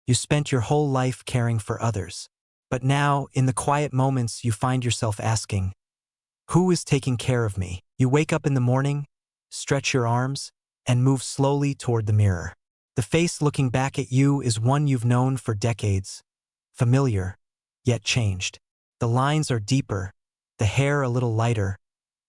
You spent your whole life caring for others. But now, in the quiet moments, you find yourself asking, who is taking care of me? You wake up in the morning, stretch your arms, and move slowly toward the mirror. The face looking back at you is one you've known for decades, familiar, yet changed. The lines are deeper, the hair a little lighter,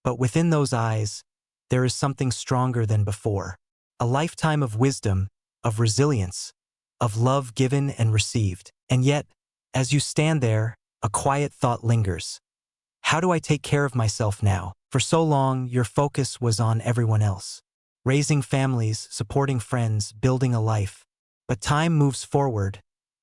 but within those eyes, there is something stronger than before. A lifetime of wisdom, of resilience, of love given and received. And yet, as you stand there, a quiet thought lingers. How do I take care of myself now? For so long, your focus was on everyone else. Raising families, supporting friends, building a life. But time moves forward,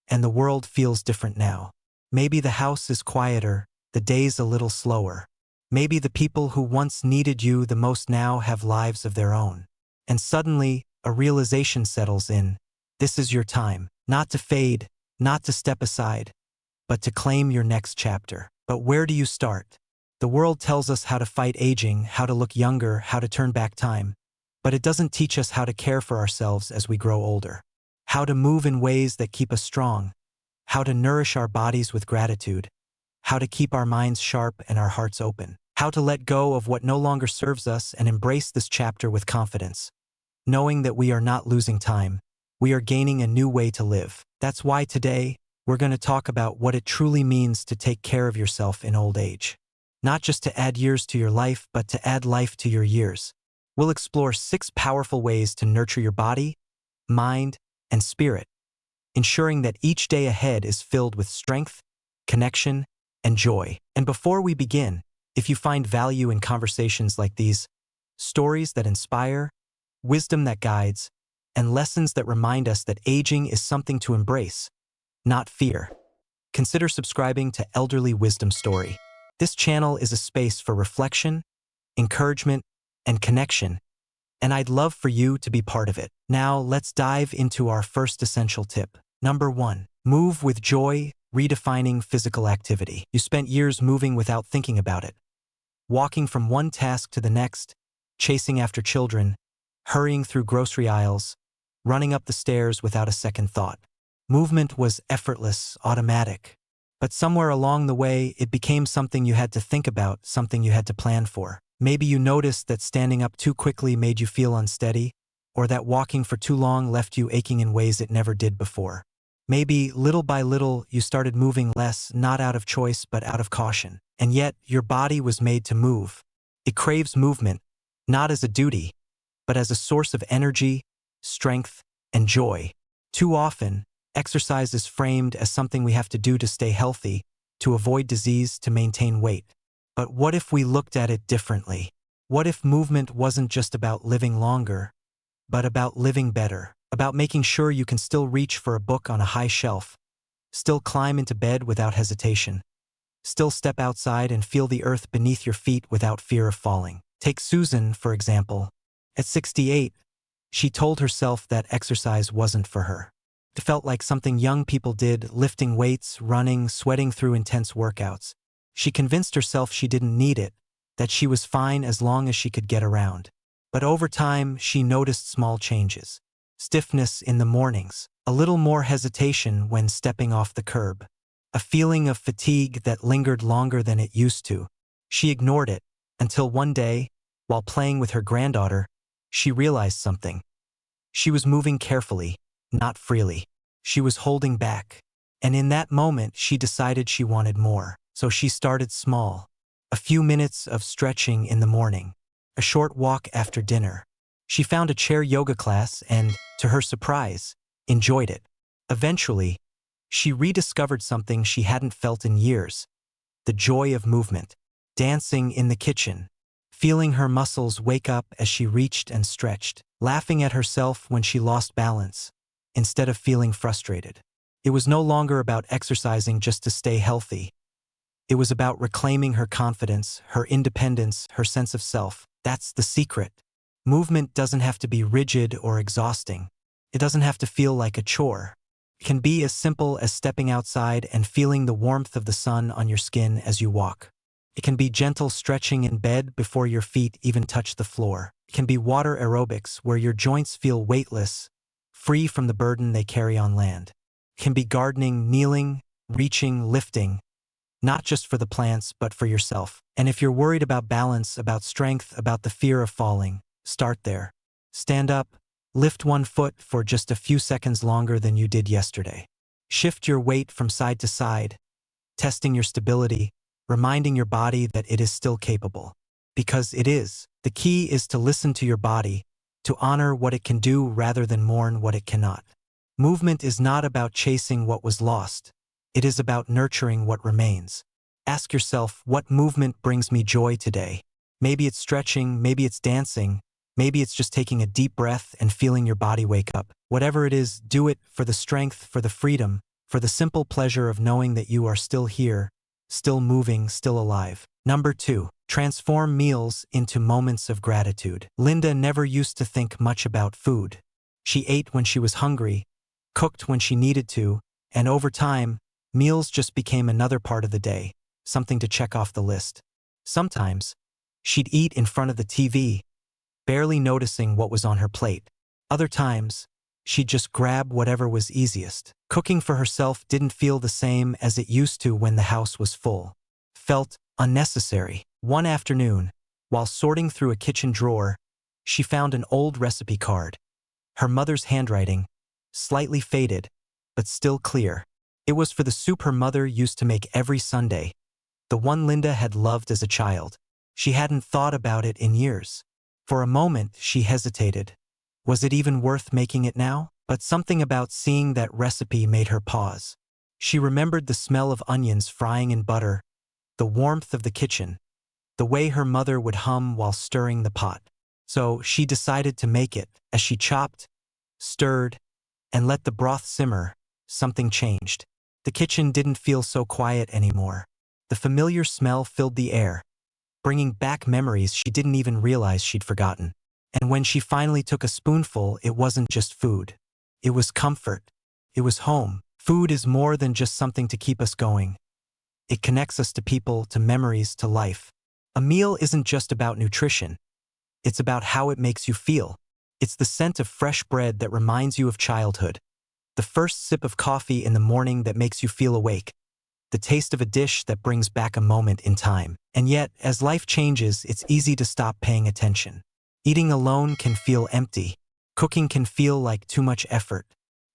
and the world feels different now. Maybe the house is quieter, the days a little slower. Maybe the people who once needed you the most now have lives of their own. And suddenly, a realization settles in. This is your time, not to fade, not to step aside, but to claim your next chapter. But where do you start? The world tells us how to fight aging, how to look younger, how to turn back time. But it doesn't teach us how to care for ourselves as we grow older. How to move in ways that keep us strong. How to nourish our bodies with gratitude. How to keep our minds sharp and our hearts open. How to let go of what no longer serves us and embrace this chapter with confidence. Knowing that we are not losing time, we are gaining a new way to live. That's why today, we're going to talk about what it truly means to take care of yourself in old age. Not just to add years to your life, but to add life to your years. We'll explore 6 powerful ways to nurture your body, mind, and spirit, ensuring that each day ahead is filled with strength, connection, and joy. And before we begin, if you find value in conversations like these, stories that inspire, wisdom that guides, and lessons that remind us that aging is something to embrace, not fear, consider subscribing to Elderly Wisdom Story. This channel is a space for reflection, encouragement, and connection, and I'd love for you to be part of it. Now, let's dive into our first essential tip. Number 1. Move with joy, redefining physical activity. You spent years moving without thinking about it. Walking from one task to the next, chasing after children, hurrying through grocery aisles, running up the stairs without a second thought. Movement was effortless, automatic. But somewhere along the way, it became something you had to think about, something you had to plan for. Maybe you noticed that standing up too quickly made you feel unsteady, or that walking for too long left you aching in ways it never did before. Maybe, little by little, you started moving less, not out of choice, but out of caution. And yet, your body was made to move. It craves movement, not as a duty, but as a source of energy, strength, and joy. Too often, exercise is framed as something we have to do to stay healthy, to avoid disease, to maintain weight. But what if we looked at it differently? What if movement wasn't just about living longer, but about living better, about making sure you can still reach for a book on a high shelf, still climb into bed without hesitation, still step outside and feel the earth beneath your feet without fear of falling? Take Susan, for example. At 68, she told herself that exercise wasn't for her. It felt like something young people did, lifting weights, running, sweating through intense workouts. She convinced herself she didn't need it, that she was fine as long as she could get around. But over time, she noticed small changes. Stiffness in the mornings, a little more hesitation when stepping off the curb, a feeling of fatigue that lingered longer than it used to. She ignored it, until one day, while playing with her granddaughter, she realized something. She was moving carefully, not freely. She was holding back. And in that moment, she decided she wanted more. So she started small. A few minutes of stretching in the morning, a short walk after dinner. She found a chair yoga class and, to her surprise, enjoyed it. Eventually, she rediscovered something she hadn't felt in years: the joy of movement. Dancing in the kitchen, feeling her muscles wake up as she reached and stretched, laughing at herself when she lost balance, instead of feeling frustrated. It was no longer about exercising just to stay healthy. It was about reclaiming her confidence, her independence, her sense of self. That's the secret. Movement doesn't have to be rigid or exhausting. It doesn't have to feel like a chore. It can be as simple as stepping outside and feeling the warmth of the sun on your skin as you walk. It can be gentle stretching in bed before your feet even touch the floor. It can be water aerobics where your joints feel weightless, free from the burden they carry on land. can be gardening, kneeling, reaching, lifting, not just for the plants, but for yourself. And if you're worried about balance, about strength, about the fear of falling, start there. Stand up, lift one foot for just a few seconds longer than you did yesterday. Shift your weight from side to side, testing your stability, reminding your body that it is still capable. Because it is. The key is to listen to your body, to honor what it can do rather than mourn what it cannot. Movement is not about chasing what was lost. It is about nurturing what remains. Ask yourself, what movement brings me joy today? Maybe it's stretching, maybe it's dancing, maybe it's just taking a deep breath and feeling your body wake up. Whatever it is, do it for the strength, for the freedom, for the simple pleasure of knowing that you are still here, still moving, still alive. Number 2, transform meals into moments of gratitude. Linda never used to think much about food. She ate when she was hungry, cooked when she needed to, and over time, meals just became another part of the day, something to check off the list. Sometimes, she'd eat in front of the TV, barely noticing what was on her plate. Other times, she'd just grab whatever was easiest. Cooking for herself didn't feel the same as it used to when the house was full. Felt unnecessary. One afternoon, while sorting through a kitchen drawer, she found an old recipe card. Her mother's handwriting, slightly faded, but still clear. It was for the soup her mother used to make every Sunday, the one Linda had loved as a child. She hadn't thought about it in years. For a moment, she hesitated. Was it even worth making it now? But something about seeing that recipe made her pause. She remembered the smell of onions frying in butter, the warmth of the kitchen, the way her mother would hum while stirring the pot. So she decided to make it. As she chopped, stirred, and let the broth simmer, something changed. The kitchen didn't feel so quiet anymore. The familiar smell filled the air, bringing back memories she didn't even realize she'd forgotten. And when she finally took a spoonful, it wasn't just food. It was comfort. It was home. Food is more than just something to keep us going. It connects us to people, to memories, to life. A meal isn't just about nutrition. It's about how it makes you feel. It's the scent of fresh bread that reminds you of childhood, the first sip of coffee in the morning that makes you feel awake, the taste of a dish that brings back a moment in time. And yet, as life changes, it's easy to stop paying attention. Eating alone can feel empty. Cooking can feel like too much effort.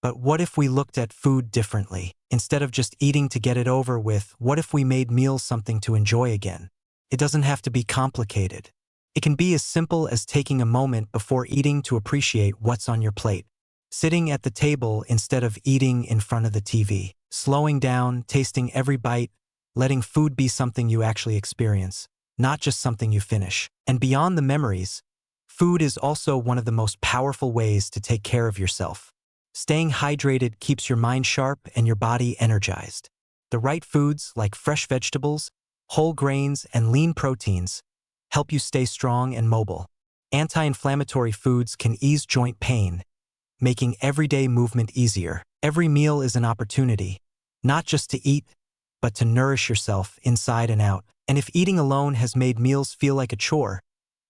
But what if we looked at food differently? Instead of just eating to get it over with, what if we made meals something to enjoy again? It doesn't have to be complicated. It can be as simple as taking a moment before eating to appreciate what's on your plate. Sitting at the table instead of eating in front of the TV. Slowing down, tasting every bite, letting food be something you actually experience, not just something you finish. And beyond the memories, food is also one of the most powerful ways to take care of yourself. Staying hydrated keeps your mind sharp and your body energized. The right foods, like fresh vegetables, whole grains, and lean proteins, help you stay strong and mobile. Anti-inflammatory foods can ease joint pain, making everyday movement easier. Every meal is an opportunity, not just to eat, but to nourish yourself inside and out. And if eating alone has made meals feel like a chore,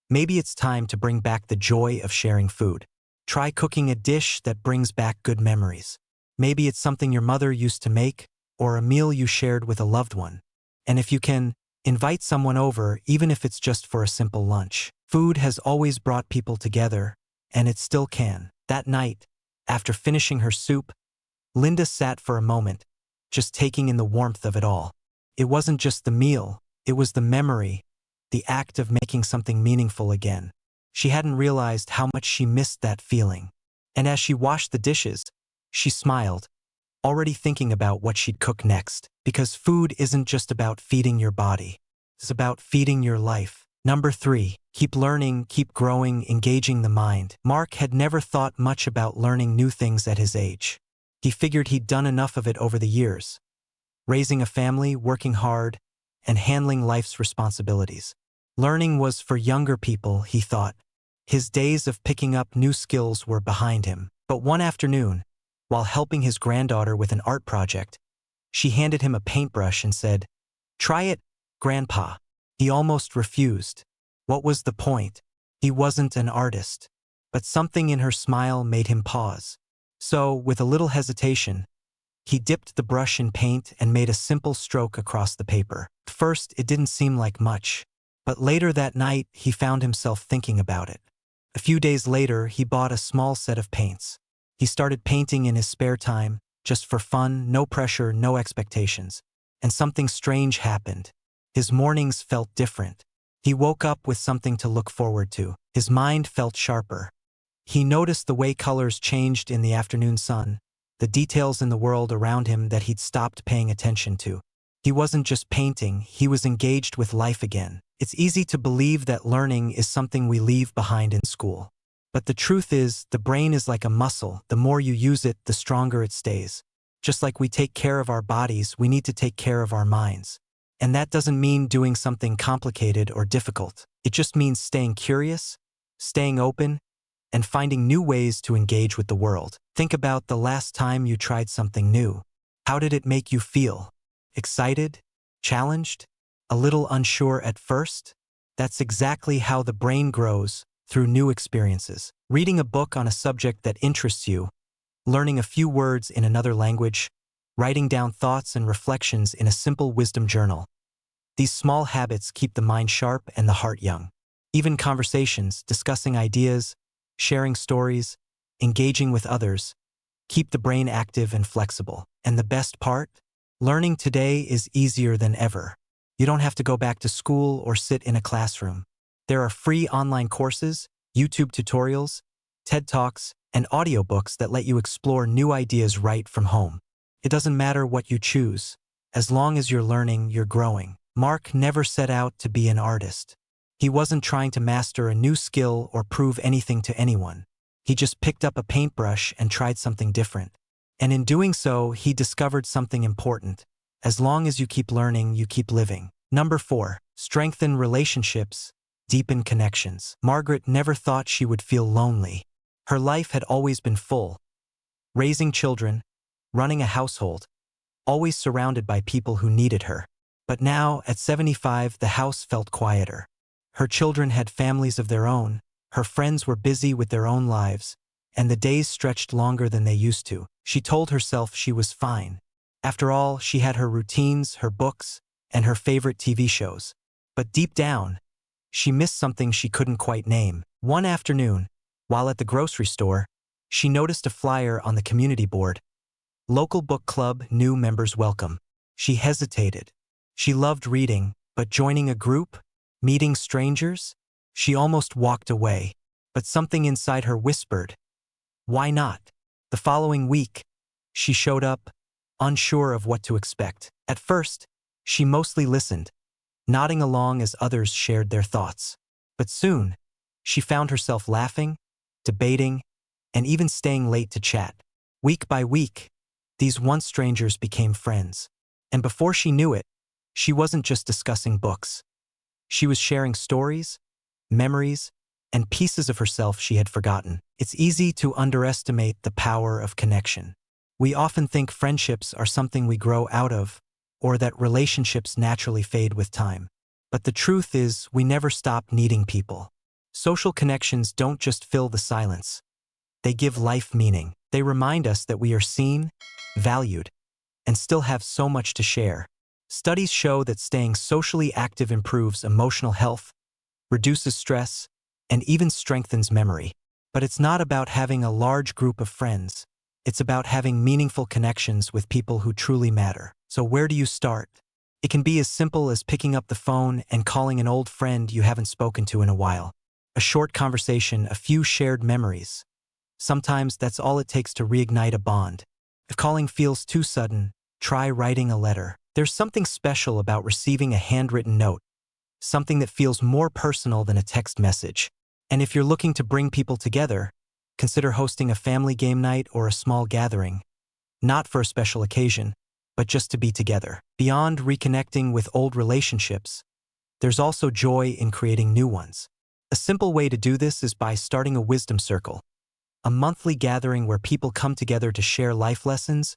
maybe it's time to bring back the joy of sharing food. Try cooking a dish that brings back good memories. Maybe it's something your mother used to make, or a meal you shared with a loved one. And if you can, invite someone over, even if it's just for a simple lunch. Food has always brought people together, and it still can. That night, after finishing her soup, Linda sat for a moment, just taking in the warmth of it all. It wasn't just the meal, it was the memory, the act of making something meaningful again. She hadn't realized how much she missed that feeling. And as she washed the dishes, she smiled, already thinking about what she'd cook next. Because food isn't just about feeding your body. It's about feeding your life. Number 3, keep learning, keep growing, engaging the mind. Mark had never thought much about learning new things at his age. He figured he'd done enough of it over the years, raising a family, working hard, and handling life's responsibilities. Learning was for younger people, he thought. His days of picking up new skills were behind him. But one afternoon, while helping his granddaughter with an art project, she handed him a paintbrush and said, "Try it, Grandpa." He almost refused. What was the point? He wasn't an artist. But something in her smile made him pause. So, with a little hesitation, He dipped the brush in paint and made a simple stroke across the paper. At first, it didn't seem like much, but later that night, he found himself thinking about it. A few days later, he bought a small set of paints. He started painting in his spare time, just for fun, no pressure, no expectations. And something strange happened. His mornings felt different. He woke up with something to look forward to. His mind felt sharper. He noticed the way colors changed in the afternoon sun, the details in the world around him that he'd stopped paying attention to. He wasn't just painting, he was engaged with life again. It's easy to believe that learning is something we leave behind in school. But the truth is, the brain is like a muscle. The more you use it, the stronger it stays. Just like we take care of our bodies, we need to take care of our minds. And that doesn't mean doing something complicated or difficult. It just means staying curious, staying open, and finding new ways to engage with the world. Think about the last time you tried something new. How did it make you feel? Excited? Challenged? A little unsure at first? That's exactly how the brain grows, through new experiences. Reading a book on a subject that interests you, learning a few words in another language, writing down thoughts and reflections in a simple wisdom journal. These small habits keep the mind sharp and the heart young. Even conversations, discussing ideas, sharing stories, engaging with others, keep the brain active and flexible. And the best part? Learning today is easier than ever. You don't have to go back to school or sit in a classroom. There are free online courses, YouTube tutorials, TED Talks, and audiobooks that let you explore new ideas right from home. It doesn't matter what you choose. As long as you're learning, you're growing. Mark never set out to be an artist. He wasn't trying to master a new skill or prove anything to anyone. He just picked up a paintbrush and tried something different. And in doing so, he discovered something important. As long as you keep learning, you keep living. Number 4, strengthen relationships, deepen connections. Margaret never thought she would feel lonely. Her life had always been full. Raising children, running a household, always surrounded by people who needed her. But now, at 75, the house felt quieter. Her children had families of their own, her friends were busy with their own lives, and the days stretched longer than they used to. She told herself she was fine. After all, she had her routines, her books, and her favorite TV shows. But deep down, she missed something she couldn't quite name. One afternoon, while at the grocery store, she noticed a flyer on the community board. Local book club, new members welcome. She hesitated. She loved reading, but joining a group, meeting strangers? She almost walked away. But something inside her whispered, why not? The following week, she showed up, unsure of what to expect. At first, she mostly listened, nodding along as others shared their thoughts. But soon, she found herself laughing, debating, and even staying late to chat. Week by week, these once strangers became friends. And before she knew it, she wasn't just discussing books. She was sharing stories, memories, and pieces of herself she had forgotten. It's easy to underestimate the power of connection. We often think friendships are something we grow out of, or that relationships naturally fade with time. But the truth is, we never stop needing people. Social connections don't just fill the silence. They give life meaning. They remind us that we are seen, valued, and still have so much to share. Studies show that staying socially active improves emotional health, reduces stress, and even strengthens memory. But it's not about having a large group of friends. It's about having meaningful connections with people who truly matter. So where do you start? It can be as simple as picking up the phone and calling an old friend you haven't spoken to in a while. A short conversation, a few shared memories. Sometimes that's all it takes to reignite a bond. If calling feels too sudden, try writing a letter. There's something special about receiving a handwritten note, something that feels more personal than a text message. And if you're looking to bring people together, consider hosting a family game night or a small gathering, not for a special occasion, but just to be together. Beyond reconnecting with old relationships, there's also joy in creating new ones. A simple way to do this is by starting a wisdom circle, a monthly gathering where people come together to share life lessons,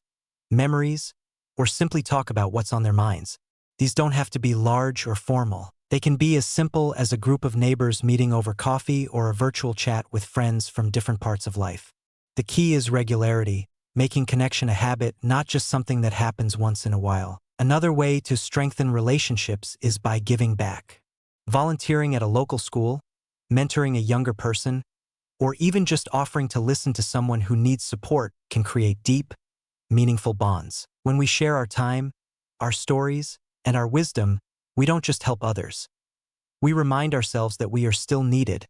memories, or simply talk about what's on their minds. These don't have to be large or formal. They can be as simple as a group of neighbors meeting over coffee or a virtual chat with friends from different parts of life. The key is regularity, making connection a habit, not just something that happens once in a while. Another way to strengthen relationships is by giving back. Volunteering at a local school, mentoring a younger person, or even just offering to listen to someone who needs support can create deep, meaningful bonds. When we share our time, our stories, and our wisdom, we don't just help others. We remind ourselves that we are still needed,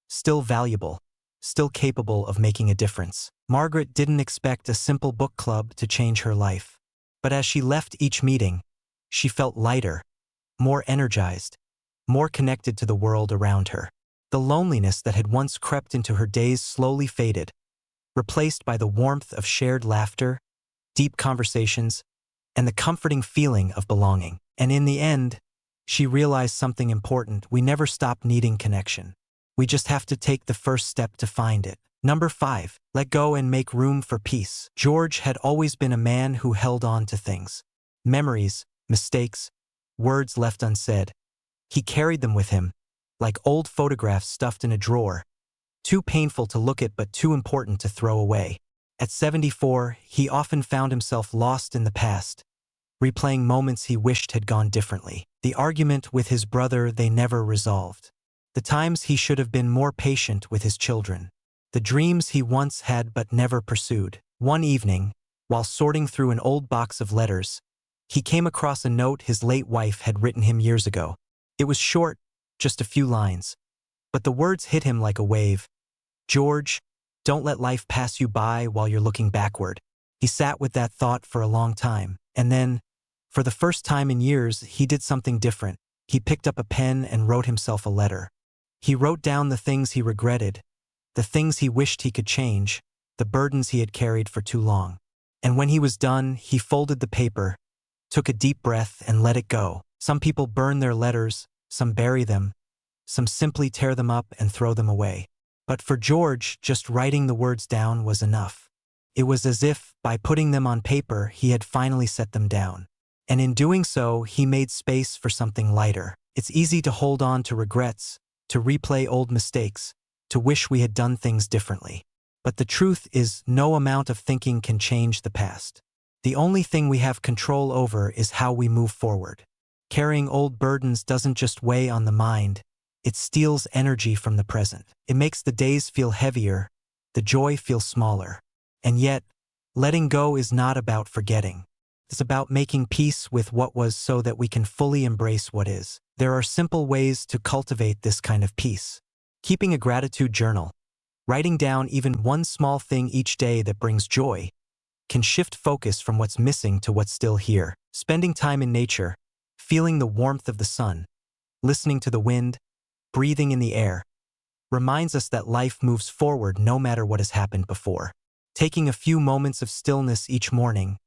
still valuable, still capable of making a difference. Margaret didn't expect a simple book club to change her life. But as she left each meeting, she felt lighter, more energized, more connected to the world around her. The loneliness that had once crept into her days slowly faded, replaced by the warmth of shared laughter, deep conversations, and the comforting feeling of belonging. And in the end, she realized something important: we never stop needing connection. We just have to take the first step to find it. Number 5, let go and make room for peace. George had always been a man who held on to things. Memories, mistakes, words left unsaid. He carried them with him, like old photographs stuffed in a drawer, too painful to look at but too important to throw away. At 74, he often found himself lost in the past, replaying moments he wished had gone differently. The argument with his brother they never resolved. The times he should have been more patient with his children. The dreams he once had but never pursued. One evening, while sorting through an old box of letters, he came across a note his late wife had written him years ago. It was short, just a few lines, but the words hit him like a wave. George, don't let life pass you by while you're looking backward. He sat with that thought for a long time, and then, for the first time in years, he did something different. He picked up a pen and wrote himself a letter. He wrote down the things he regretted, the things he wished he could change, the burdens he had carried for too long. And when he was done, he folded the paper, took a deep breath, and let it go. Some people burn their letters, some bury them, some simply tear them up and throw them away. But for George, just writing the words down was enough. It was as if, by putting them on paper, he had finally set them down. And in doing so, he made space for something lighter. It's easy to hold on to regrets, to replay old mistakes, to wish we had done things differently. But the truth is, no amount of thinking can change the past. The only thing we have control over is how we move forward. Carrying old burdens doesn't just weigh on the mind, it steals energy from the present. It makes the days feel heavier, the joy feel smaller. And yet, letting go is not about forgetting. It's about making peace with what was so that we can fully embrace what is. There are simple ways to cultivate this kind of peace. Keeping a gratitude journal, writing down even one small thing each day that brings joy, can shift focus from what's missing to what's still here. Spending time in nature, feeling the warmth of the sun, listening to the wind, breathing in the air, reminds us that life moves forward no matter what has happened before. Taking a few moments of stillness each morning,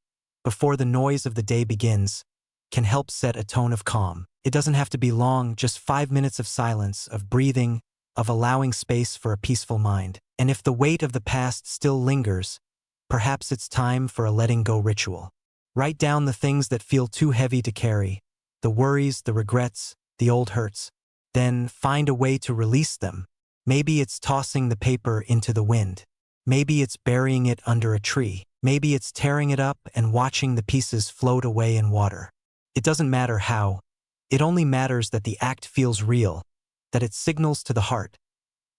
before the noise of the day begins, can help set a tone of calm. It doesn't have to be long, just 5 minutes of silence, of breathing, of allowing space for a peaceful mind. And if the weight of the past still lingers, perhaps it's time for a letting go ritual. Write down the things that feel too heavy to carry, the worries, the regrets, the old hurts. Then find a way to release them. Maybe it's tossing the paper into the wind. Maybe it's burying it under a tree. Maybe it's tearing it up and watching the pieces float away in water. It doesn't matter how. It only matters that the act feels real, that it signals to the heart.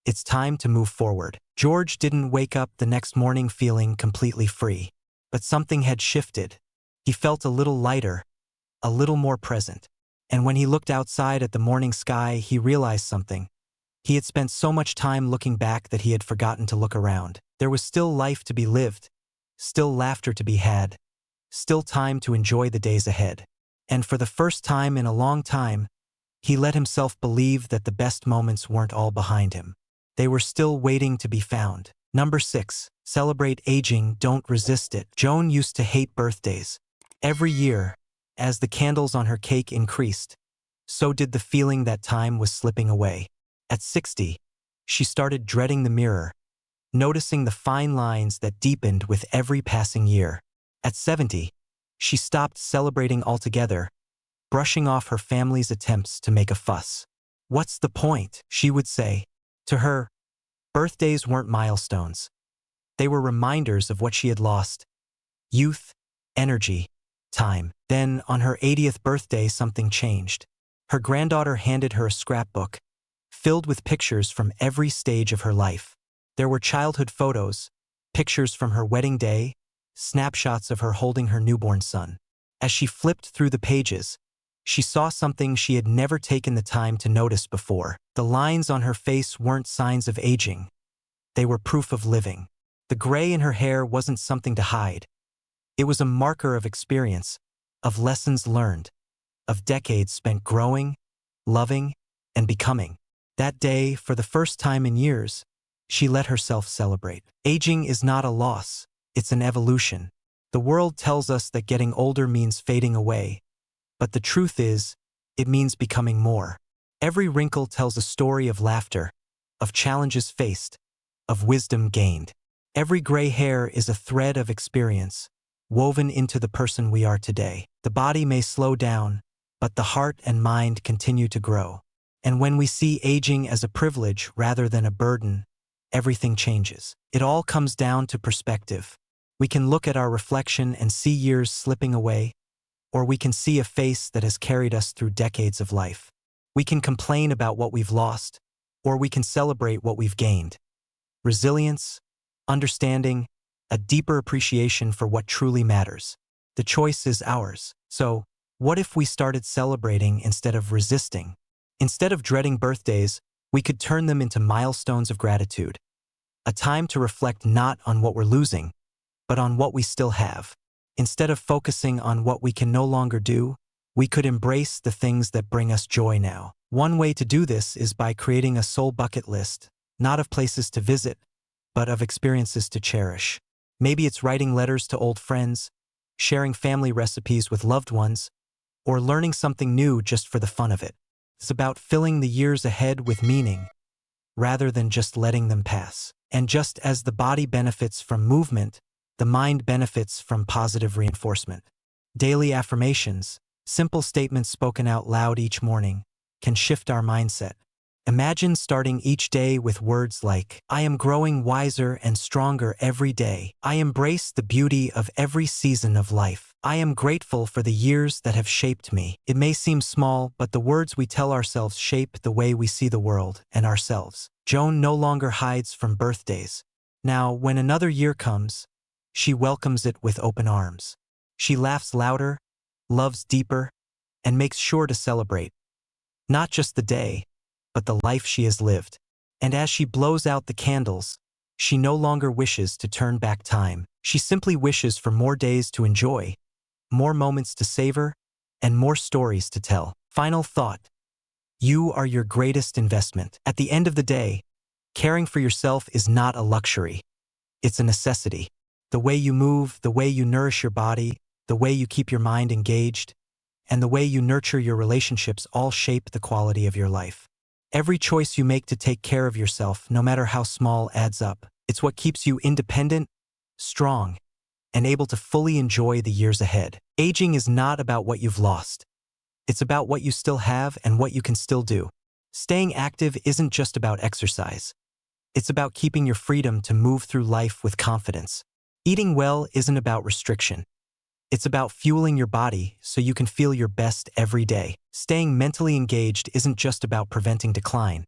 It's time to move forward. George didn't wake up the next morning feeling completely free. But something had shifted. He felt a little lighter, a little more present. And when he looked outside at the morning sky, he realized something. He had spent so much time looking back that he had forgotten to look around. There was still life to be lived, still laughter to be had, still time to enjoy the days ahead. And for the first time in a long time, he let himself believe that the best moments weren't all behind him. They were still waiting to be found. Number 6, celebrate aging, don't resist it. Joan used to hate birthdays. Every year, as the candles on her cake increased, so did the feeling that time was slipping away. At 60, she started dreading the mirror, noticing the fine lines that deepened with every passing year. At 70, she stopped celebrating altogether, brushing off her family's attempts to make a fuss. "What's the point?" she would say. To her, birthdays weren't milestones. They were reminders of what she had lost: youth, energy, time. Then, on her 80th birthday, something changed. Her granddaughter handed her a scrapbook, filled with pictures from every stage of her life. There were childhood photos, pictures from her wedding day, snapshots of her holding her newborn son. As she flipped through the pages, she saw something she had never taken the time to notice before. The lines on her face weren't signs of aging. They were proof of living. The gray in her hair wasn't something to hide. It was a marker of experience, of lessons learned, of decades spent growing, loving, and becoming. That day, for the first time in years, she let herself celebrate. Aging is not a loss, it's an evolution. The world tells us that getting older means fading away, but the truth is, it means becoming more. Every wrinkle tells a story of laughter, of challenges faced, of wisdom gained. Every gray hair is a thread of experience, woven into the person we are today. The body may slow down, but the heart and mind continue to grow. And when we see aging as a privilege rather than a burden, everything changes. It all comes down to perspective. We can look at our reflection and see years slipping away, or we can see a face that has carried us through decades of life. We can complain about what we've lost, or we can celebrate what we've gained. Resilience, understanding, a deeper appreciation for what truly matters. The choice is ours. So, what if we started celebrating instead of resisting? Instead of dreading birthdays, we could turn them into milestones of gratitude. A time to reflect not on what we're losing, but on what we still have. Instead of focusing on what we can no longer do, we could embrace the things that bring us joy now. One way to do this is by creating a soul bucket list, not of places to visit, but of experiences to cherish. Maybe it's writing letters to old friends, sharing family recipes with loved ones, or learning something new just for the fun of it. It's about filling the years ahead with meaning, rather than just letting them pass. And just as the body benefits from movement, the mind benefits from positive reinforcement. Daily affirmations, simple statements spoken out loud each morning, can shift our mindset. Imagine starting each day with words like, "I am growing wiser and stronger every day. I embrace the beauty of every season of life. I am grateful for the years that have shaped me." It may seem small, but the words we tell ourselves shape the way we see the world and ourselves. Joan no longer hides from birthdays. Now, when another year comes, she welcomes it with open arms. She laughs louder, loves deeper, and makes sure to celebrate. Not just the day, but the life she has lived. And as she blows out the candles, she no longer wishes to turn back time. She simply wishes for more days to enjoy, more moments to savor, and more stories to tell. Final thought: you are your greatest investment. At the end of the day, caring for yourself is not a luxury. It's a necessity. The way you move, the way you nourish your body, the way you keep your mind engaged, and the way you nurture your relationships all shape the quality of your life. Every choice you make to take care of yourself, no matter how small, adds up. It's what keeps you independent, strong, and able to fully enjoy the years ahead. Aging is not about what you've lost. It's about what you still have and what you can still do. Staying active isn't just about exercise. It's about keeping your freedom to move through life with confidence. Eating well isn't about restriction. It's about fueling your body so you can feel your best every day. Staying mentally engaged isn't just about preventing decline.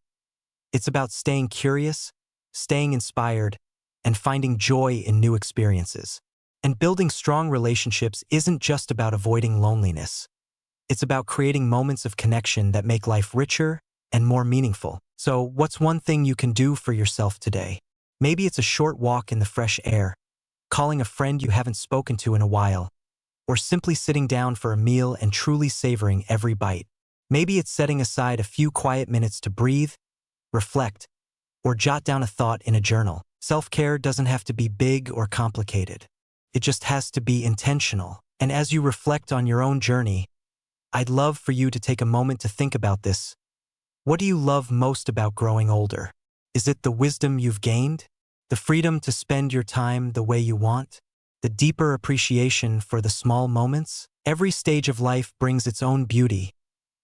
It's about staying curious, staying inspired, and finding joy in new experiences. And building strong relationships isn't just about avoiding loneliness. It's about creating moments of connection that make life richer and more meaningful. So, what's one thing you can do for yourself today? Maybe it's a short walk in the fresh air, calling a friend you haven't spoken to in a while, or simply sitting down for a meal and truly savoring every bite. Maybe it's setting aside a few quiet minutes to breathe, reflect, or jot down a thought in a journal. Self-care doesn't have to be big or complicated. It just has to be intentional. And as you reflect on your own journey, I'd love for you to take a moment to think about this. What do you love most about growing older? Is it the wisdom you've gained? The freedom to spend your time the way you want? The deeper appreciation for the small moments? Every stage of life brings its own beauty,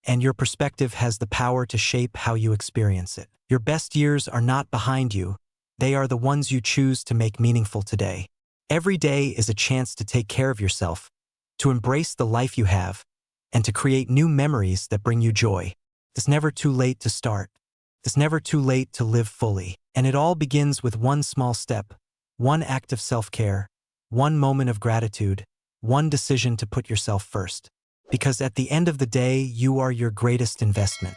and your perspective has the power to shape how you experience it. Your best years are not behind you, They are the ones you choose to make meaningful today. Every day is a chance to take care of yourself, to embrace the life you have, and to create new memories that bring you joy. It's never too late to start. It's never too late to live fully. And it all begins with one small step, one act of self-care, one moment of gratitude, one decision to put yourself first. Because at the end of the day, you are your greatest investment.